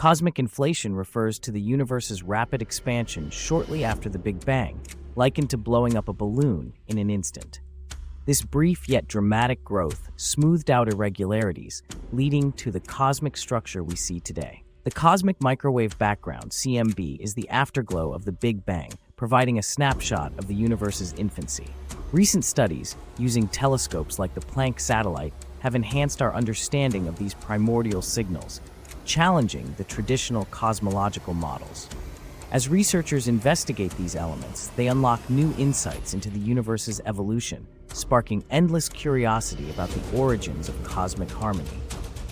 Cosmic inflation refers to the universe's rapid expansion shortly after the Big Bang, likened to blowing up a balloon in an instant. This brief yet dramatic growth smoothed out irregularities, leading to the cosmic structure we see today. The cosmic microwave background, CMB, is the afterglow of the Big Bang, providing a snapshot of the universe's infancy. Recent studies, using telescopes like the Planck satellite, have enhanced our understanding of these primordial signals, challenging the traditional cosmological models. As researchers investigate these elements, they unlock new insights into the universe's evolution, sparking endless curiosity about the origins of cosmic harmony.